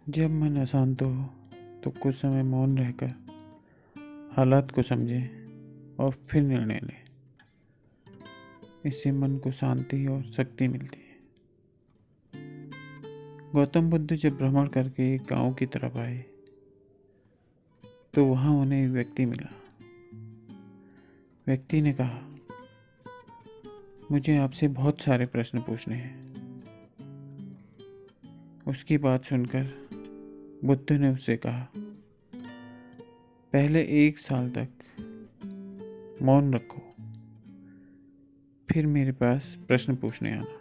जब मन अशांत हो तो कुछ समय मौन रहकर हालात को समझें और फिर निर्णय लें। इससे मन को शांति और शक्ति मिलती है। गौतम बुद्ध जब भ्रमण करके एक गांव की तरफ आए तो वहां उन्हें एक व्यक्ति मिला। व्यक्ति ने कहा, मुझे आपसे बहुत सारे प्रश्न पूछने हैं। उसकी बात सुनकर बुद्ध ने उससे कहा, पहले 1 साल तक मौन रखो, फिर मेरे पास प्रश्न पूछने आना।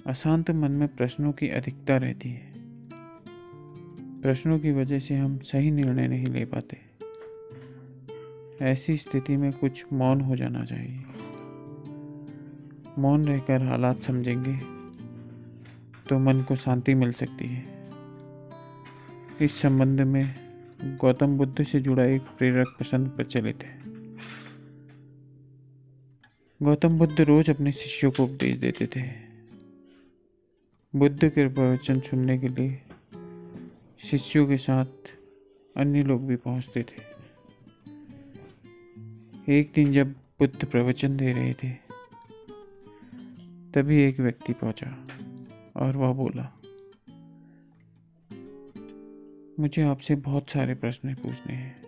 अशांत मन में प्रश्नों की अधिकता रहती है। प्रश्नों की वजह से हम सही निर्णय नहीं ले पाते। ऐसी स्थिति में कुछ मौन हो जाना चाहिए। मौन रहकर हालात समझेंगे तो मन को शांति मिल सकती है। इस संबंध में गौतम बुद्ध से जुड़ा एक प्रेरक प्रसंग प्रचलित है। गौतम बुद्ध रोज अपने शिष्यों को उपदेश देते थे। बुद्ध के प्रवचन सुनने के लिए शिष्यों के साथ अन्य लोग भी पहुंचते थे। एक दिन जब बुद्ध प्रवचन दे रहे थे तभी एक व्यक्ति पहुंचा और वह बोला, मुझे आपसे बहुत सारे प्रश्न पूछने हैं।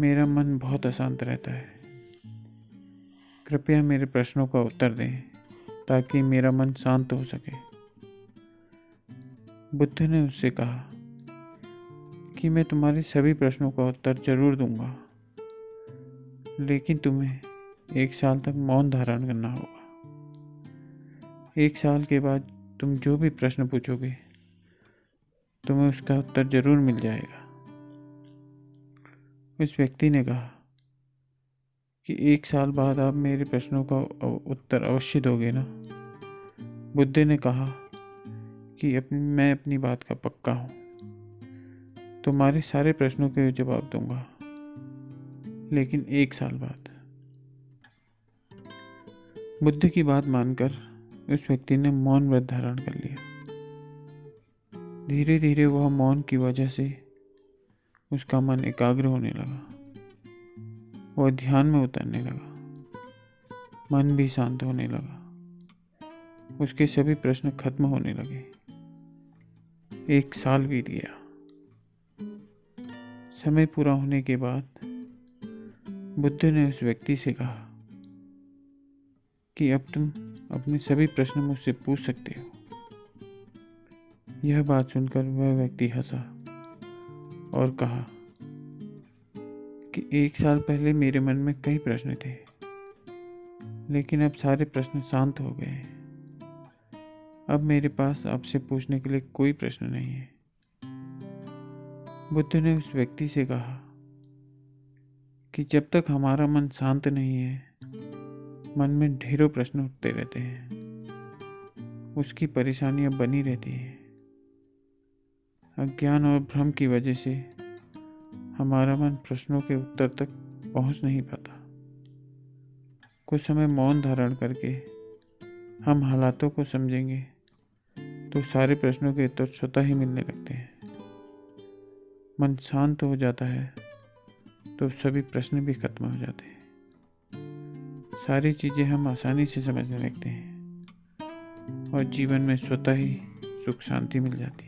मेरा मन बहुत अशांत रहता है। कृपया मेरे प्रश्नों का उत्तर दें ताकि मेरा मन शांत हो सके। बुद्ध ने उससे कहा कि मैं तुम्हारे सभी प्रश्नों का उत्तर जरूर दूंगा, लेकिन तुम्हें 1 साल तक मौन धारण करना होगा। 1 साल के बाद तुम जो भी प्रश्न पूछोगे तुम्हें उसका उत्तर जरूर मिल जाएगा। उस व्यक्ति ने कहा कि 1 साल बाद आप मेरे प्रश्नों का उत्तर अवश्य दोगे ना? बुद्ध ने कहा कि मैं अपनी बात का पक्का हूँ। तुम्हारे सारे प्रश्नों के जवाब दूंगा, लेकिन 1 साल बाद। बुद्ध की बात मानकर उस व्यक्ति ने मौन व्रत धारण कर लिया। धीरे धीरे वह मौन की वजह से उसका मन एकाग्र होने लगा। वह ध्यान में उतरने लगा। मन भी शांत होने लगा। उसके सभी प्रश्न खत्म होने लगे। 1 साल बीत गया। समय पूरा होने के बाद बुद्ध ने उस व्यक्ति से कहा कि अब तुम अपने सभी प्रश्न मुझसे पूछ सकते हो। यह बात सुनकर वह व्यक्ति हंसा और कहा कि 1 साल पहले मेरे मन में कई प्रश्न थे, लेकिन अब सारे प्रश्न शांत हो गए। अब मेरे पास आपसे पूछने के लिए कोई प्रश्न नहीं है। बुद्ध ने उस व्यक्ति से कहा कि जब तक हमारा मन शांत नहीं है, मन में ढेरों प्रश्न उठते रहते हैं। उसकी परेशानियां बनी रहती हैं। अज्ञान और भ्रम की वजह से हमारा मन प्रश्नों के उत्तर तक पहुंच नहीं पाता। कुछ समय मौन धारण करके हम हालातों को समझेंगे तो सारे प्रश्नों के उत्तर स्वतः ही मिलने लगते हैं। मन शांत हो जाता है तो सभी प्रश्न भी खत्म हो जाते हैं। सारी चीज़ें हम आसानी से समझने लगते हैं और जीवन में स्वतः ही सुख शांति मिल जाती है।